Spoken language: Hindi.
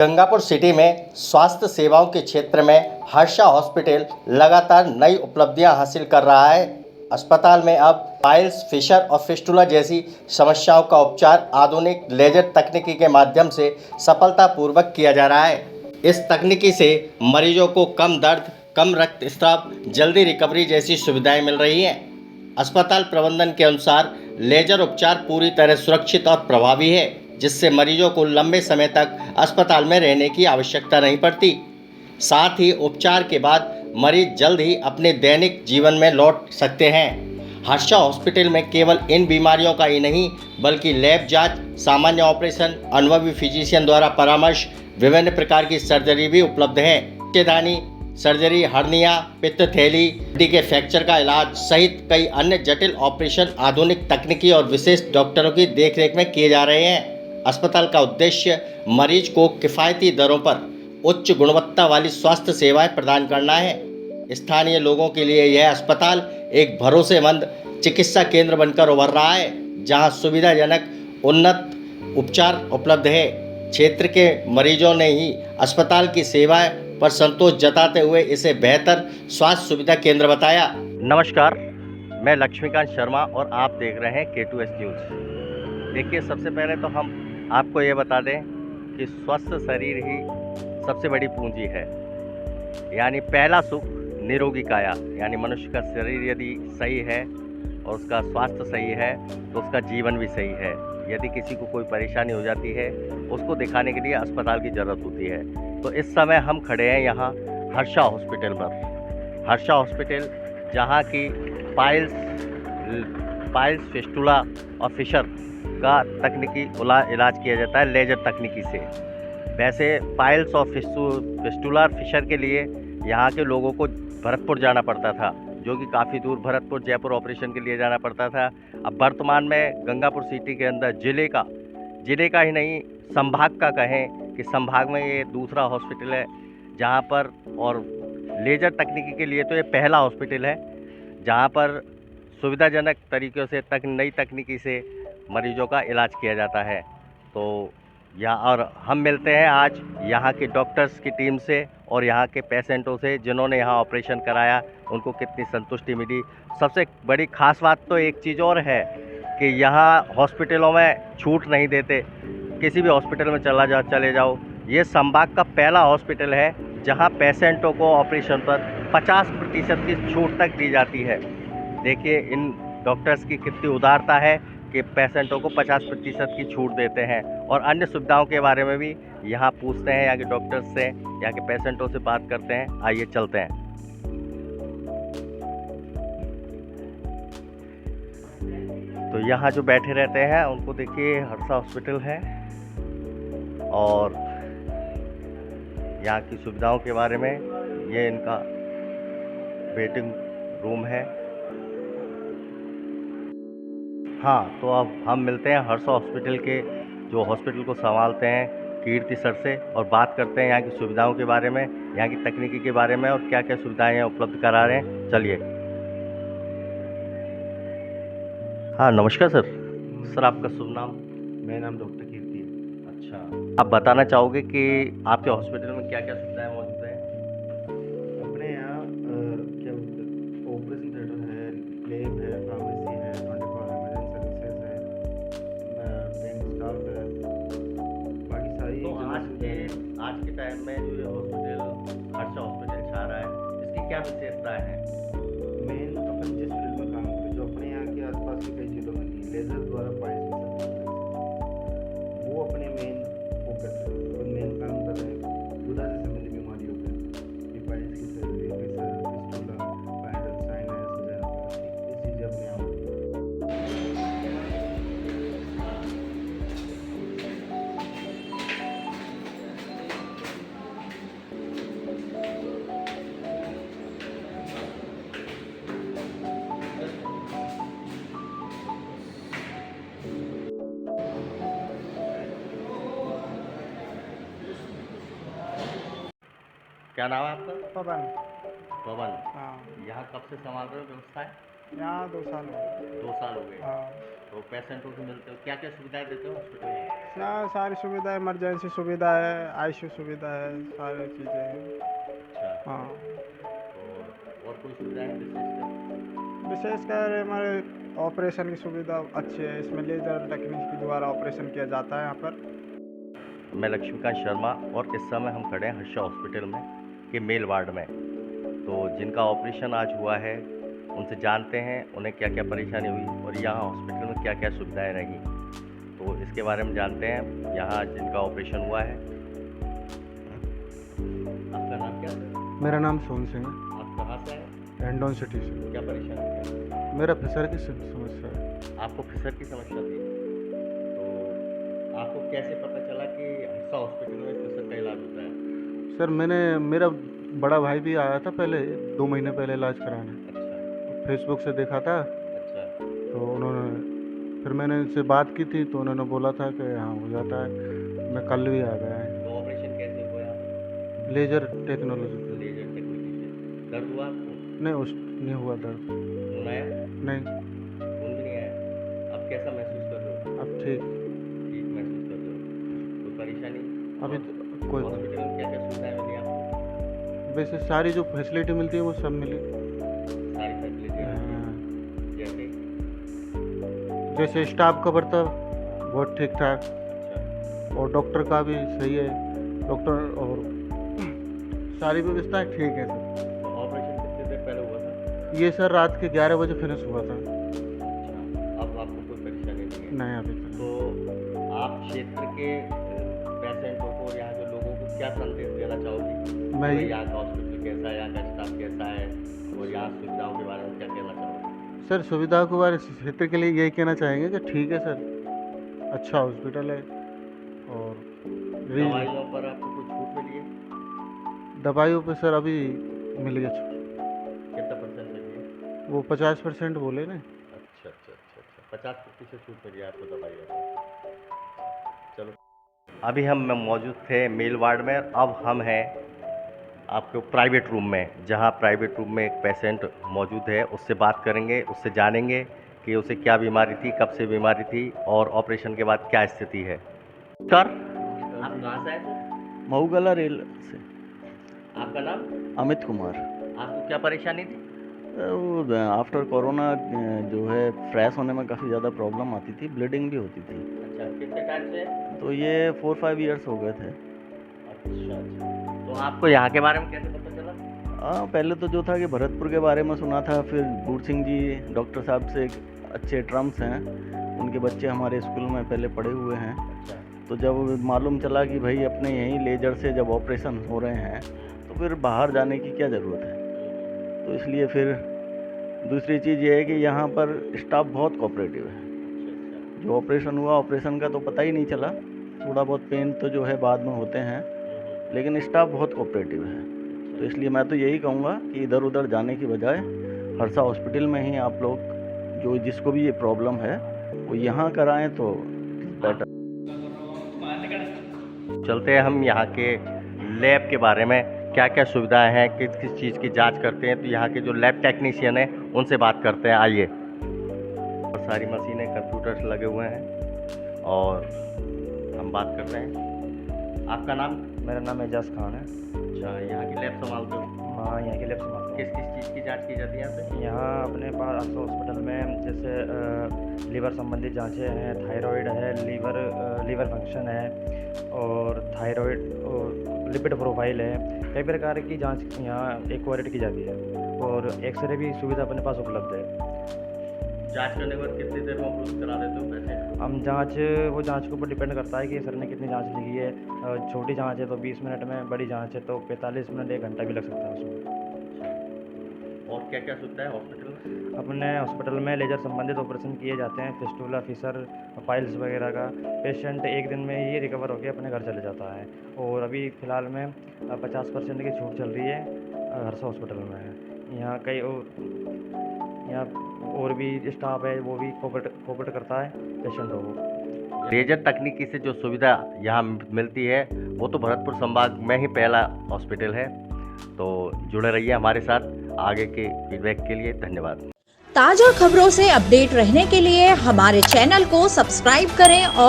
गंगापुर सिटी में स्वास्थ्य सेवाओं के क्षेत्र में हर्षा हॉस्पिटल लगातार नई उपलब्धियां हासिल कर रहा है। अस्पताल में अब पाइल्स, फिशर और फिस्टुला जैसी समस्याओं का उपचार आधुनिक लेजर तकनीकी के माध्यम से सफलतापूर्वक किया जा रहा है। इस तकनीकी से मरीजों को कम दर्द, कम रक्तस्राव, जल्दी रिकवरी जैसी सुविधाएं मिल रही हैं। अस्पताल प्रबंधन के अनुसार लेजर उपचार पूरी तरह सुरक्षित और प्रभावी है, जिससे मरीजों को लंबे समय तक अस्पताल में रहने की आवश्यकता नहीं पड़ती। साथ ही उपचार के बाद मरीज जल्द ही अपने दैनिक जीवन में लौट सकते हैं। हर्षा हॉस्पिटल में केवल इन बीमारियों का ही नहीं, बल्कि लैब जांच, सामान्य ऑपरेशन, अनुभवी फिजिशियन द्वारा परामर्श, विभिन्न प्रकार की सर्जरी भी उपलब्ध है। छेदानी सर्जरी, हर्निया, पित्त थैली, हड्डी के फ्रैक्चर का इलाज सहित कई अन्य जटिल ऑपरेशन आधुनिक तकनीकी और विशेष डॉक्टरों की देखरेख में किए जा रहे हैं। अस्पताल का उद्देश्य मरीज को किफ़ायती दरों पर उच्च गुणवत्ता वाली स्वास्थ्य सेवाएं प्रदान करना है। स्थानीय लोगों के लिए यह अस्पताल एक भरोसेमंद चिकित्सा केंद्र बनकर उभर रहा है, जहां सुविधाजनक उन्नत उपचार उपलब्ध है। क्षेत्र के मरीजों ने ही अस्पताल की सेवाएं पर संतोष जताते हुए इसे बेहतर स्वास्थ्य सुविधा केंद्र बताया। नमस्कार, मैं लक्ष्मीकांत शर्मा और आप देख रहे हैं K2S न्यूज़। देखिए, सबसे पहले तो हम आपको ये बता दें कि स्वस्थ शरीर ही सबसे बड़ी पूंजी है। यानी पहला सुख निरोगी काया, यानी मनुष्य का शरीर यदि सही है और उसका स्वास्थ्य सही है तो उसका जीवन भी सही है। यदि किसी को कोई परेशानी हो जाती है, उसको दिखाने के लिए अस्पताल की ज़रूरत होती है। तो इस समय हम खड़े हैं यहाँ हर्षा हॉस्पिटल पर। हर्षा हॉस्पिटल जहाँ की पाइल्स, फिस्टुला और फिशर का तकनीकी इलाज किया जाता है लेजर तकनीकी से। वैसे पाइल्स और फिस्टुला फिशर के लिए यहाँ के लोगों को भरतपुर जाना पड़ता था, जो कि काफ़ी दूर भरतपुर, जयपुर ऑपरेशन के लिए जाना पड़ता था। अब वर्तमान में गंगापुर सिटी के अंदर जिले का ही नहीं, संभाग का कहें कि संभाग में ये दूसरा हॉस्पिटल है जहाँ पर, और लेजर तकनीकी के लिए तो ये पहला हॉस्पिटल है जहाँ पर सुविधाजनक तरीक़ों से नई तकनीकी से मरीजों का इलाज किया जाता है। तो यहाँ और हम मिलते हैं आज यहाँ के डॉक्टर्स की टीम से और यहाँ के पेशेंटों से, जिन्होंने यहाँ ऑपरेशन कराया, उनको कितनी संतुष्टि मिली। सबसे बड़ी ख़ास बात तो एक चीज़ और है कि यहाँ हॉस्पिटलों में छूट नहीं देते। किसी भी हॉस्पिटल में चले जाओ, ये संभाग का पहला हॉस्पिटल है जहाँ पेशेंटों को ऑपरेशन पर 50% की छूट तक दी जाती है। देखिए इन डॉक्टर्स की कितनी उदारता है कि पेशेंटों को 50% की छूट देते हैं। और अन्य सुविधाओं के बारे में भी यहाँ पूछते हैं, यहाँ के डॉक्टर्स से, यहाँ के पेशेंटों से बात करते हैं। आइए चलते हैं। तो यहाँ जो बैठे रहते हैं उनको देखिए, हर्षा हॉस्पिटल है और यहाँ की सुविधाओं के बारे में, ये इनका वेटिंग रूम है। हाँ, तो अब हम मिलते हैं हर्षा हॉस्पिटल के जो हॉस्पिटल को संभालते हैं, कीर्ति सर से, और बात करते हैं यहाँ की सुविधाओं के बारे में, यहाँ की तकनीकी के बारे में और क्या क्या सुविधाएं यहाँ उपलब्ध करा रहे हैं। चलिए। हाँ, नमस्कार सर। सर, आपका शुभ नाम? मेरा नाम डॉक्टर कीर्ति है। अच्छा, आप बताना चाहोगे कि आपके हॉस्पिटल में क्या क्या सुविधाएं मौजूद हैं? अपने यहाँ क्या बोलते हैं, ऑपरेशन थिएटर है, लैब है, फार्मेसी है, 24 इमरजेंसी सर्विसेज है, ट्रेन स्टाफ है, बाकी सारी। तो आज के टाइम में जो ये हॉस्पिटल हर्षा हॉस्पिटल चाह रहा है, इसकी क्या विशेषताएं हैं? मेन अपन जिस फील्ड में काम करते हैं, जो अपने यहाँ के आसपास की कई जिलों में नहीं, लेजर द्वारा पाइल्स की सर्जरी, वो अपने मेन फोकस है। अपन मेन काम कर रहे हैं गुदा से संबंधित बीमारियों पे, ये पाइल्स की सर्जरी, फिस्टुला, पाइडल साइनस, ये चीज़ें अपने यहाँ होती हैं। क्या नाम है आपका? पवन। पवन। हाँ। यहाँ कब से संभाल रहे हो व्यवस्था है? यहाँ 2 साल हो गए। 2 साल हो गए। हाँ, तो पेशेंटों को मिलते हो, क्या-क्या सुविधाएँ देते हो हॉस्पिटल में? यहाँ सारी सुविधा, इमरजेंसी सुविधा है, आईसीयू सुविधा है, सारी चीज़ें हैं। अच्छा, हाँ, और कोई सुविधाएँ विशेषकर? विशेषकर हमारे ऑपरेशन की सुविधा अच्छी है। इसमें लेज़र टेक्निक के द्वारा ऑपरेशन किया जाता है यहाँ पर। मैं लक्ष्मीकांत शर्मा और इस समय हम खड़े हैं हर्षा हॉस्पिटल में के मेल वार्ड में। तो जिनका ऑपरेशन आज हुआ है उनसे जानते हैं उन्हें क्या क्या परेशानी हुई और यहाँ हॉस्पिटल में क्या क्या सुविधाएं रहीं, तो इसके बारे में जानते हैं यहाँ जिनका ऑपरेशन हुआ है। आपका नाम क्या है? मेरा नाम सोहन सिंह है, आप कहाँ से हैं? एंडोन सिटी से। क्या परेशानी है? मेरा फिसर की समस्या है। आपको फिसर की समस्या थी, तो आपको कैसे पता चला कि हर्षा हॉस्पिटल में फिसर का इलाज होता है? सर मेरा बड़ा भाई भी आया था पहले, 2 महीने पहले इलाज कराने। अच्छा फेसबुक से देखा था, अच्छा। तो फिर मैंने उनसे बात की थी, तो उन्होंने बोला था कि हाँ हो जाता है। मैं कल भी आ गया है। तो ऑपरेशन कैसे हुआ यहाँ? लेजर टेक्नोलॉजी से। लेजर टेक्निक से। दर्द हुआ आपको? नहीं हुआ दर्द। खून आया? नहीं, खून भी नहीं आया। अब कैसा महसूस कर रहे हो? अब ठीक। ठीक महसूस कर रहे हो? कोई परेशानी? अभी तो कोई हॉस्पिटल में क्या क्या सुविधाएं मिली आपको? वैसे सारी जो फैसिलिटी मिलती है वो सब मिली। सारी फैसिलिटी जैसे? जैसे स्टाफ का बर्ताव बहुत ठीक ठाक, अच्छा और डॉक्टर का भी सही है। डॉक्टर और सारी व्यवस्थाएं ठीक है सर। तो ऑपरेशन कितनी देर पहले हुआ था? ये सर रात के 11 बजे फिनिश हुआ था। अच्छा, अब आपको कोई परेशानी नहीं है? नहीं अभी तक। तो आप क्षेत्र के पेशेंटों को, यहाँ के लोगों को क्या संदेश देना चाहोगे? मैं भाई यहाँ का हॉस्पिटल कैसा है, यहाँ का स्टाफ कैसा है और यहाँ सुविधाओं के बारे में क्या कहना चाहोगे? सर सुविधाओं के बारे में क्षेत्र के लिए यही कहना चाहेंगे कि ठीक है सर, अच्छा हॉस्पिटल है। और दवाइयों पर आपको कुछ छूट मिली है? दवाइयों पे सर अभी मिल गया छूट। कितना परसेंट मिली है? वो 50% बोले ना। अच्छा अच्छा अच्छा अच्छा, 50% छूट मिली है आपको दवाइयों पर। चलो, अभी हम मौजूद थे मेल वार्ड में, अब हम हैं आपके प्राइवेट रूम में, जहां प्राइवेट रूम में एक पेशेंट मौजूद है। उससे बात करेंगे, उससे जानेंगे कि उसे क्या बीमारी थी, कब से बीमारी थी और ऑपरेशन के बाद क्या स्थिति है। सर, आप कहाँ से आए थे? मऊगला रेल से। आपका नाम? अमित कुमार। आपको क्या परेशानी थी? वो आफ्टर कोरोना जो है फ्रेश होने में काफ़ी ज़्यादा प्रॉब्लम आती थी, ब्लीडिंग भी होती थी। अच्छा, कितने टाइम से? तो ये 4-5 ईयर्स हो गए थे। अच्छा अच्छा, तो आपको यहाँ के बारे में कैसे पता चला? हाँ, पहले तो जो था कि भरतपुर के बारे में सुना था, फिर बूढ़ सिंह जी डॉक्टर साहब से अच्छे टर्म्स हैं, उनके बच्चे हमारे स्कूल में पहले पढ़े हुए हैं। अच्छा, तो जब मालूम चला कि भाई अपने यहीं लेजर से जब ऑपरेशन हो रहे हैं तो फिर बाहर जाने की क्या ज़रूरत है। तो इसलिए फिर दूसरी चीज़ ये है कि यहाँ पर स्टाफ बहुत कोऑपरेटिव है। जो ऑपरेशन हुआ, ऑपरेशन का तो पता ही नहीं चला, थोड़ा बहुत पेन तो जो है बाद में होते हैं, लेकिन स्टाफ बहुत कोऑपरेटिव है। तो इसलिए मैं तो यही कहूँगा कि इधर उधर जाने की बजाय हर्षा हॉस्पिटल में ही आप लोग जो जिसको भी ये प्रॉब्लम है वो यहाँ कराएं तो बेटर। चलते हैं हम यहाँ के लैब के बारे में, क्या क्या सुविधाएं हैं, किस किस चीज़ की जांच करते हैं, तो यहाँ के जो लैब टेक्नीशियन हैं उनसे बात करते हैं। आइए। और सारी मशीनें, कंप्यूटर्स लगे हुए हैं और हम बात करते हैं। आपका नाम? मेरा नाम एजाज खान है। अच्छा, यहाँ की लैब संभालते हो? हाँ, यहाँ की लैब संभालता किस किस चीज़ की जांच की जाती है यहाँ पे? हूँ। यहाँ अपने पास हर्षा हॉस्पिटल में जैसे लीवर संबंधी जांचें हैं, थायराइड है, लीवर फंक्शन है और थायराइड और लिपिड प्रोफाइल है, कई प्रकार की जांच यहाँ एक्वायर्ड की जाती है और एक्सरे भी सुविधा अपने पास उपलब्ध है। जांच करने के बाद कितनी देर में उपलब्ध करा देते हो पैसे? हम वो जांच के ऊपर डिपेंड करता है कि सर ने कितनी जांच लिखी है। छोटी जांच है तो 20 मिनट में, बड़ी जांच है तो 45 मिनट 1 घंटा भी लग सकता है उसमें। और क्या क्या सुविधा है हॉस्पिटल में? अपने हॉस्पिटल में लेजर संबंधित ऑपरेशन किए जाते हैं, फिस्टुला, फिशर, पाइल्स वगैरह का। पेशेंट 1 दिन में ही रिकवर होकर अपने घर चले जाता है और अभी फ़िलहाल में 50% की छूट चल रही है हर्षा हॉस्पिटल में। यहाँ और भी स्टाफ है, वो भी कोऑपरेट करता है पेशेंटों को। लेजर तकनीकी से जो सुविधा यहाँ मिलती है वो तो भरतपुर संभाग में ही पहला हॉस्पिटल है। तो जुड़े रहिए हमारे साथ। आगे के फीडबैक के लिए धन्यवाद। ताजा खबरों से अपडेट रहने के लिए हमारे चैनल को सब्सक्राइब करें और